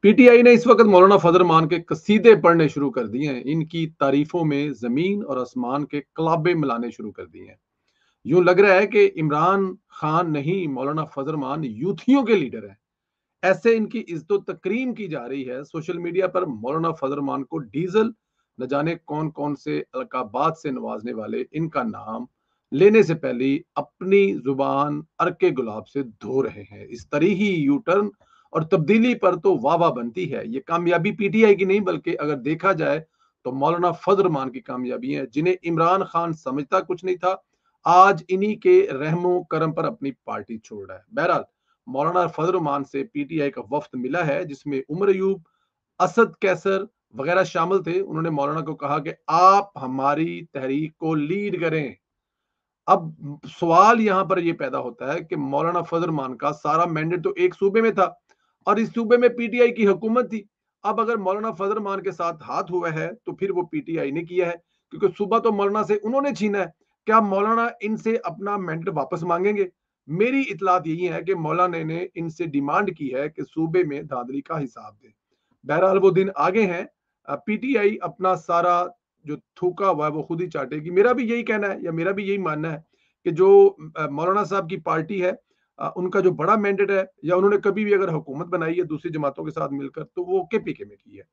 PTI ने इस वक्त मौलाना फजल रहमान के कसीदे पढ़ने शुरू कर दिए हैं। इनकी तारीफों में जमीन और आसमान के कलाबे मिलाने शुरू कर दिए हैं। यूं लग रहा है कि इमरान खान नहीं, मौलाना फजल रहमान यूथियों के लीडर हैं। ऐसे इनकी इज्जत तकरीम की जा रही है। सोशल मीडिया पर मौलाना फजल रहमान को डीजल न जाने कौन कौन से अलकाबात से नवाजने वाले इनका नाम लेने से पहले अपनी जुबान अर्के गुलाब से धो रहे हैं। इस तरह ही यू टर्न और तब्दीली पर तो वाह वाह बनती है। ये कामयाबी पीटीआई की नहीं, बल्कि अगर देखा जाए तो मौलाना फजल रहमान की कामयाबी है, जिन्हें इमरान खान समझता कुछ नहीं था, आज इन्हीं के रहमो करम पर अपनी पार्टी छोड़ रहा है। बहरहाल मौलाना फजल रहमान से पीटीआई का वफ्द मिला है, जिसमें उमर अयूब, असद कैसर वगैरह शामिल थे। उन्होंने मौलाना को कहा कि आप हमारी तहरीक को लीड करें। अब सवाल यहां पर यह पैदा होता है कि मौलाना फजल रहमान का सारा मैंडेट तो एक सूबे में था और इस सूबे में पीटीआई की हुकूमत थी। अब अगर मौलाना फजल रहमान के साथ हाथ हुआ है तो फिर वो पीटीआई ने किया है, क्योंकि सूबा तो मौलाना से उन्होंने छीना है। क्या मौलाना इनसे अपना मैंडेट वापस मांगेंगे? मेरी इतलात यही है कि मौलाना ने इनसे डिमांड की है कि सूबे में धांधली का हिसाब दे। बहरहाल वो दिन आगे हैं। पीटीआई अपना सारा जो थूका हुआ है वो खुद ही चाटेगी। मेरा भी यही कहना है या मेरा भी यही मानना है कि जो मौलाना साहब की पार्टी है, उनका जो बड़ा मैंडेट है, या उन्होंने कभी भी अगर हुकूमत बनाई है दूसरी जमातों के साथ मिलकर, तो वो केपीके में की है।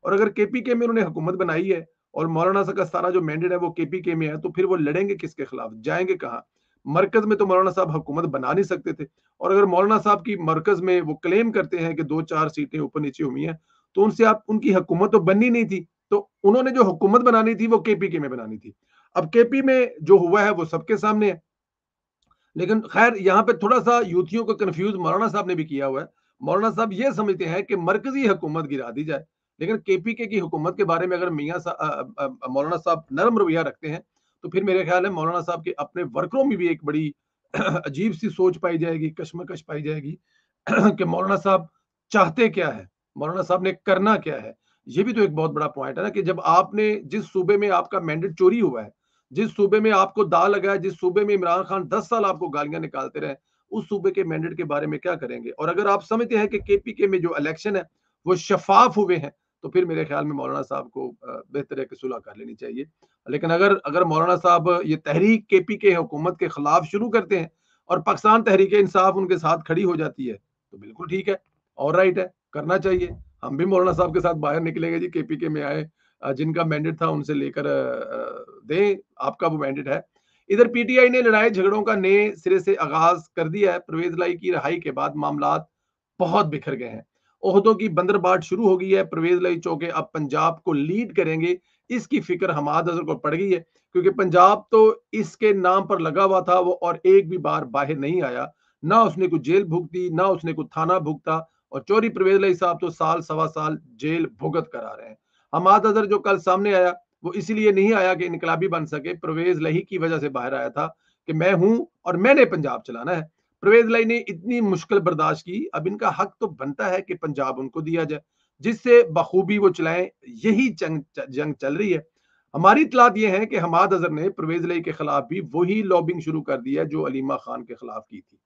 और अगर केपीके में उन्होंने हुकूमत बनाई है और मौलाना साहब का सारा जो मैंडेट है वो केपीके में है, तो फिर वो लड़ेंगे किसके खिलाफ, जाएंगे कहाँ? मरकज में तो मौलाना साहब हुकूमत बना नहीं सकते थे। और अगर मौलाना साहब की मरकज में वो क्लेम करते हैं कि 2-4 सीटें ऊपर नीचे हुई हैं, तो उनसे आप उनकी हुकूमत तो बननी नहीं थी। तो उन्होंने जो हुकूमत बनानी थी वो केपीके में बनानी थी। अब केपी में जो हुआ है वो सबके सामने है। लेकिन खैर यहाँ पे थोड़ा सा यूथियों को कंफ्यूज मौलाना साहब ने भी किया हुआ है। मौलाना साहब ये समझते हैं कि मरकजी हुकूमत गिरा दी जाए, लेकिन केपीके की हुकूमत के बारे में अगर मौलाना साहब नरम रवैया रखते हैं, तो फिर मेरे ख्याल है मौलाना साहब के अपने वर्करों में भी एक बड़ी अजीब सी सोच पाई जाएगी, कश्मकश पाई जाएगी कि मौलाना साहब चाहते क्या है, मौलाना साहब ने करना क्या है। ये भी तो एक बहुत बड़ा पॉइंट है ना, कि जब आपने जिस सूबे में आपका मैंडेट चोरी हुआ है, जिस सूबे में आपको दाव लगा है, जिस सूबे में इमरान खान 10 साल आपको गालियां निकालते रहे, उस सूबे के मैंडेट के बारे में क्या करेंगे? और अगर आप समझते हैं कि केपीके में जो इलेक्शन है वो शफाफ हुए हैं, तो फिर मेरे ख्याल में मौलाना साहब को बेहतर है कि सुलह कर लेनी चाहिए। लेकिन अगर अगर मौलाना साहब ये तहरीक केपीके हुकूमत के खिलाफ शुरू करते हैं और पाकिस्तान तहरीक इंसाफ उनके साथ खड़ी हो जाती है, तो बिल्कुल ठीक है, और राइट है, करना चाहिए। हम भी मौलाना साहब के साथ बाहर निकलेंगे जी, केपीके में आए, जिनका मैंडेट था उनसे लेकर दें, आपका वो मैंडेट है। इधर पीटीआई ने लड़ाई झगड़ों का नए सिरे से आगाज कर दिया है। परवेज लाई की रिहाई के बाद मामलात बहुत बिखर गए हैं। ओहदों की बंदरबाट शुरू हो गई है। परवेज लाई चौके अब पंजाब को लीड करेंगे, इसकी फिक्र हमाद अजहर को पड़ गई है, क्योंकि पंजाब तो इसके नाम पर लगा हुआ था वो, और एक भी बार बाहर नहीं आया। ना उसने कुछ जेल भुगती, ना उसने कुछ थाना भुगता, और चौधरी परवेज लाई साहब तो साल सवा साल जेल भुगत कर आ रहे हैं। हमाद अजहर जो कल सामने आया, वो इसलिए नहीं आया कि इनकलाबी बन सके, परवेज लही की वजह से बाहर आया था कि मैं हूं और मैंने पंजाब चलाना है। परवेज लही ने इतनी मुश्किल बर्दाश्त की, अब इनका हक तो बनता है कि पंजाब उनको दिया जाए, जिससे बखूबी वो चलाएं। यही जंग चल रही है। हमारी इतलात ये है कि हमाद अजहर ने परवेज लही के खिलाफ भी वही लॉबिंग शुरू कर दी है जो अलीमा खान के खिलाफ की थी।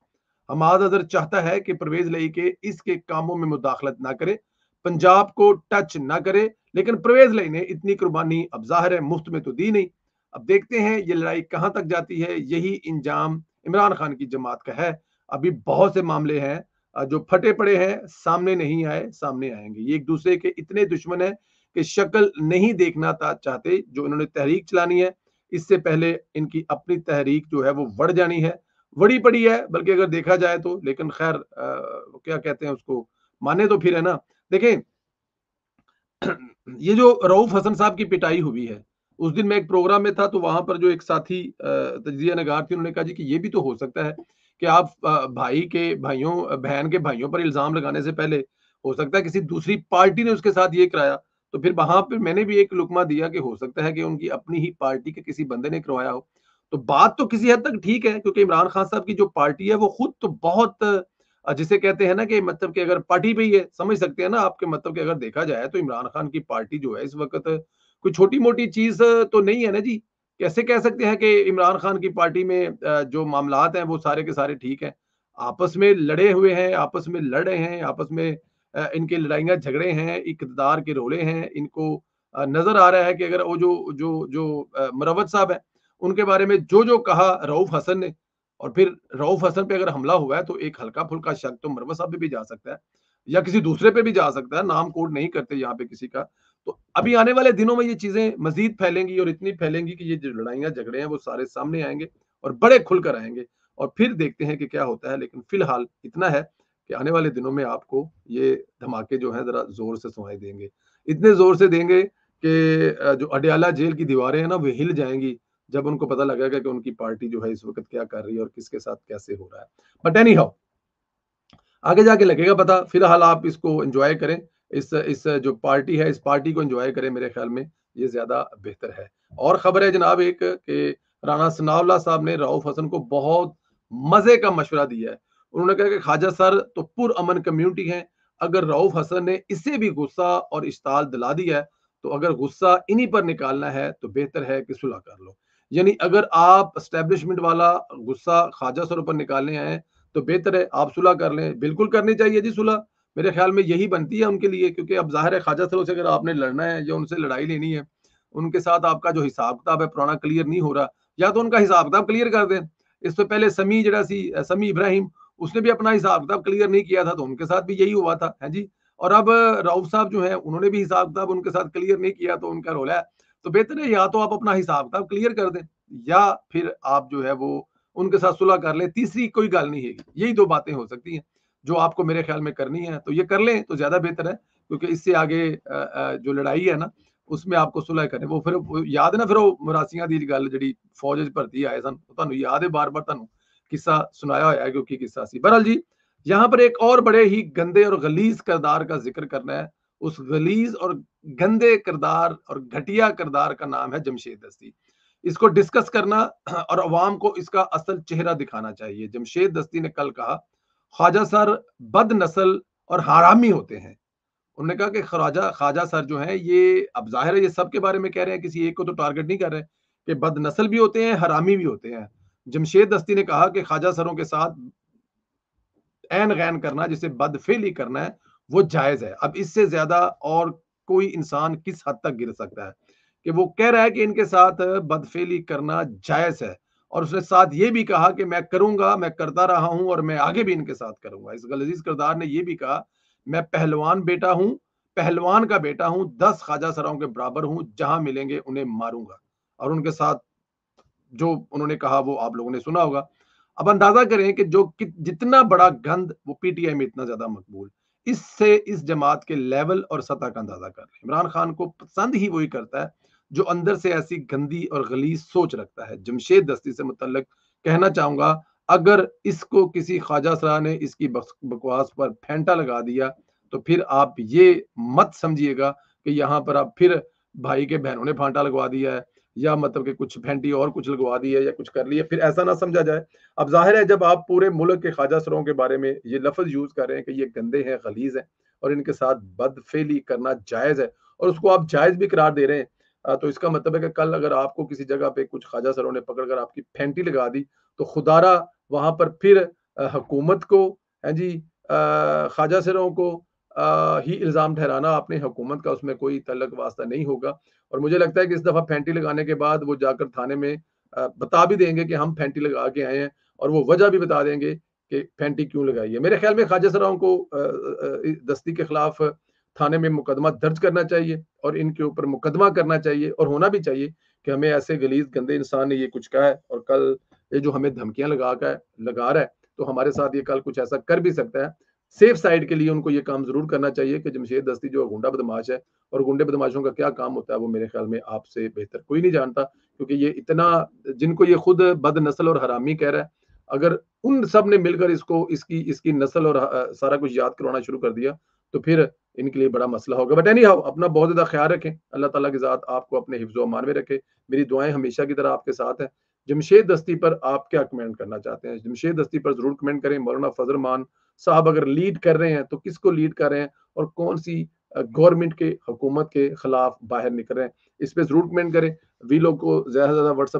हमाद अजहर चाहता है कि परवेज लही के इसके कामों में मुदाखलत ना करे, पंजाब को टच ना करे, लेकिन परवेज लही ने इतनी कुर्बानी अब जाहिर है मुफ्त में तो दी नहीं। अब देखते हैं ये लड़ाई कहां तक जाती है। यही इंजाम इमरान खान की जमात का है। अभी बहुत से मामले हैं जो फटे पड़े हैं, सामने नहीं आए, सामने आएंगे। ये एक दूसरे के इतने दुश्मन है कि शक्ल नहीं देखना चाहते। जो इन्होंने तहरीक चलानी है, इससे पहले इनकी अपनी तहरीक जो है वो बढ़ जानी है, बड़ी पड़ी है बल्कि अगर देखा जाए तो। लेकिन खैर क्या कहते हैं उसको, माने तो फिर है ना। देखें, ये जो रऊफ हसन साहब की पिटाई हुई है, उस दिन मैं एक प्रोग्राम में था, तो वहां पर जो एक साथी तजिया नगार थी, उन्होंने कहा जी कि ये भी तो हो सकता है कि आप भाई के भाइयों, बहन के भाइयों पर इल्जाम लगाने से पहले हो सकता है किसी दूसरी पार्टी ने उसके साथ ये कराया। तो फिर वहां पर मैंने भी एक लुकमा दिया कि हो सकता है कि उनकी अपनी ही पार्टी के किसी बंदे ने करवाया हो। तो बात तो किसी हद तक ठीक है, क्योंकि इमरान खान साहब की जो पार्टी है वो खुद तो बहुत जिसे कहते हैं ना कि मतलब कि अगर पार्टी पे ही है, समझ सकते हैं ना आपके मतलब कि अगर देखा जाए तो इमरान खान की पार्टी जो है इस वक्त कोई छोटी मोटी चीज तो नहीं है ना जी। कैसे कह सकते हैं कि इमरान खान की पार्टी में जो मामलात हैं वो सारे के सारे ठीक हैं? आपस में लड़े हुए हैं, आपस में लड़ रहे हैं, आपस में इनके लड़ाइयाँ झगड़े हैं, इक़्तिदार के रोले हैं, इनको नज़र आ रहा है कि अगर वो जो जो जो मुरव्वत साहब हैं, उनके बारे में जो-जो कहा रऊफ़ हसन ने, और फिर रऊफ़ हसन पे अगर हमला हुआ है तो एक हल्का-फुल्का शक तो मुरव्वत साहब पे भी जा सकता है या किसी दूसरे पे भी जा सकता है, नाम कोट नहीं करते यहाँ पे किसी का। तो अभी आने वाले दिनों में ये चीज़ें मज़ीद फैलेंगी और इतनी फैलेंगी कि ये जो लड़ाइयाँ झगड़े हैं वो सारे सामने आएँगे और बड़े खुलकर आएँगे, और फिर देखते हैं कि क्या होता है। लेकिन फ़िलहाल इतना है कि आने वाले दिनों में आपको ये धमाके जो हैं ज़रा ज़ोर से सुनाई देंगे। इतने ज़ोर से देंगे कि जो अडयाला जेल की दीवारें हैं ना, वो हिल जाएँगी, जब उनको पता लगेगा कि उनकी पार्टी जो है इस वक़्त क्या कर रही है और किसके साथ कैसे हो रहा है। बट एनी हाउ, आगे जाके लगेगा पता। फिलहाल आप इसको एन्जॉय करें। इस जो पार्टी है, इस पार्टी को एन्जॉय करें, मेरे ख़्याल में ये ज़्यादा बेहतर है। और ख़बर है जनाब एक कि राणा सनाउल्लाह साहब ने रऊफ़ हसन को बहुत मज़े का मशवरा दिया है। उन्होंने कहा कि ख्वाजा सर तो पुरअमन कम्युनिटी हैं, अगर रऊफ़ हसन ने इसे भी गुस्सा और इश्ताल दिला दिया है, तो अगर गुस्सा इन्हीं पर निकालना है, तो बेहतर है कि सुलह कर लो। यानी अगर आप एस्टेब्लिशमेंट वाला गुस्सा ख्वाजा सरों पर निकालने आए हैं, तो बेहतर है आप सुलह कर लें। बिल्कुल करनी चाहिए जी सुलह। मेरे ख़्याल में यही बनती है उनके लिए, क्योंकि अब ज़ाहिर है ख्वाजा साहब से अगर आपने लड़ना है या उनसे लड़ाई लेनी है, उनके साथ आपका जो हिसाब-किताब है पुराना क्लियर नहीं हो रहा, या तो उनका हिसाब-किताब क्लियर कर दें। इससे पहले समी जिहड़ा सी समी इब्राहिम, उसने भी अपना हिसाब-किताब क्लियर नहीं किया था, तो उनके साथ भी यही हुआ था, हैं जी। और अब रऊफ़ साहब जो हैं, उन्होंने भी हिसाब-किताब उनके साथ क्लियर नहीं किया, तो उनका रोला है। तो बेहतर है या तो आप अपना हिसाब-किताब क्लियर कर दें, या फिर आप जो है वो उनके साथ सुलह कर लें। तीसरी कोई गल नहीं है। यही 2 बातें हो सकती हैं, जो आपको मेरे ख्याल में करनी है, तो ये कर लें तो ज़्यादा बेहतर है, क्योंकि इससे आगे जो लड़ाई है ना, उसमें आपको सुलह करनी। वो फिर वो याद है ना, फिर वो मरासियां दी गल जिहड़ी फौज च भर्ती आए सन, तुहानू याद है, बार-बार तुहानू किस्सा सुनाया होया है, क्योंकि किस्सा सी। बहरहाल जी, यहाँ पर एक और बड़े ही गंदे और गलीज़ किरदार का ज़िक्र करना है। उस गलीज़ और गंदे किरदार और घटिया किरदार का नाम है जमशेद दस्ती। इसको डिस्कस करना और अवाम को इसका असल चेहरा दिखाना चाहिए। जमशेद दस्ती ने कल कहा, ख्वाजा सर बदनस्ल और हरामी होते हैं। उन्होंने कहा कि ख्वाजा ख्वाजा सर जो हैं, ये अब ज़ाहिर है ये सबके बारे में कह रहे हैं, किसी एक को तो टारगेट नहीं कर रहे, कि बदनस्ल भी होते हैं, हरामी भी होते हैं। जमशेद दस्ती ने कहा कि ख्वाजा सरों के साथ ऐन-गैन करना, जिसे बदफ़ेली करना है, वो जायज़ है। अब इससे ज़्यादा और कोई इंसान किस हद तक गिर सकता है, कि वो कह रहा है कि इनके साथ बदफ़ेली करना जायज़ है, और उसने साथ ये भी कहा कि मैं करूँगा, मैं करता रहा हूँ और मैं आगे भी इनके साथ करूँगा। इस गलीज़ किरदार ने ये भी कहा, मैं पहलवान बेटा हूँ, पहलवान का बेटा हूँ, 10 ख्वाजा सराओं के बराबर हूँ, जहाँ मिलेंगे उन्हें मारूँगा। और उनके साथ जो उन्होंने कहा वो आप लोगों ने सुना होगा। अब अंदाजा करें कि जो कि जितना बड़ा गंद वो पीटीआई में इतना ज्यादा मकबूल, इससे इस जमात के लेवल और सतह का अंदाजा कर लें। इमरान खान को पसंद ही वही करता है जो अंदर से ऐसी गंदी और गलीज सोच रखता है। जमशेद दस्ती से मुतल्लिक कहना चाहूंगा, अगर इसको किसी ख्वाजा सरा ने इसकी बकवास पर फेंटा लगा दिया, तो फिर आप ये मत समझिएगा कि यहाँ पर आप फिर भाई के बहनों ने फांटा लगवा दिया है, या मतलब कि कुछ फेंटी और कुछ लगवा दी है या कुछ कर लिया, फिर ऐसा ना समझा जाए। अब ज़ाहिर है जब आप पूरे मुल्क के ख्वाजा सरों के बारे में ये लफ़्ज़ यूज़ कर रहे हैं कि ये गंदे हैं, गलीज़ हैं और इनके साथ बदफ़ेली करना जायज़ है, और उसको आप जायज़ भी करार दे रहे हैं, तो इसका मतलब है कि कल अगर आपको किसी जगह पे कुछ ख्वाजा सरों ने पकड़ कर आपकी फेंटी लगा दी, तो खुदारा वहाँ पर फिर हुकूमत को, हैं जी, ख्वाजा सरों को ही इल्ज़ाम ठहराना आपने, हुकूमत का उसमें कोई तल्लक वास्ता नहीं होगा। और मुझे लगता है कि इस दफ़ा फैंटी लगाने के बाद वो जाकर थाने में बता भी देंगे कि हम फैंटी लगा के आए हैं, और वो वजह भी बता देंगे कि फैंटी क्यों लगाई है। मेरे ख्याल में ख्वाजा सराओं को दस्ती के खिलाफ थाने में मुकदमा दर्ज करना चाहिए, और इनके ऊपर मुकदमा करना चाहिए, और होना भी चाहिए कि हमें ऐसे गलीज गंदे इंसान ने ये कुछ कहा है, और कल ये जो हमें धमकियां लगा रहा है, तो हमारे साथ ये कल कुछ ऐसा कर भी सकता है। सेफ साइड के लिए उनको ये काम जरूर करना चाहिए कि जमशेद दस्ती जो गुंडा बदमाश है, और गुंडे बदमाशों का क्या काम होता है वो मेरे ख्याल में आपसे बेहतर कोई नहीं जानता, क्योंकि ये इतना, जिनको ये खुद बदनस्ल और हरामी कह रहा है, अगर उन सब ने मिलकर इसको इसकी इसकी नस्ल और सारा कुछ याद करवाना शुरू कर दिया, तो फिर इनके लिए बड़ा मसला होगा। बट एनी हाउ, अपना बहुत ज्यादा ख्याल रखें। अल्लाह ताला की ज़ात आपको अपने हिफ्ज़ व अमान में रखे। मेरी दुआएं हमेशा की तरह आपके साथ हैं। जमशेद दस्ती पर आप क्या कमेंट करना चाहते हैं? जमशेद दस्ती पर जरूर कमेंट करें। मौलाना फजल मान साहब अगर लीड कर रहे हैं तो किसको लीड कर रहे हैं, और कौन सी गवर्नमेंट के, हुकूमत के खिलाफ बाहर निकल रहे हैं, इस पे जरूर कमेंट करें। वी लोग को ज्यादा से ज्यादा व्हाट्सएप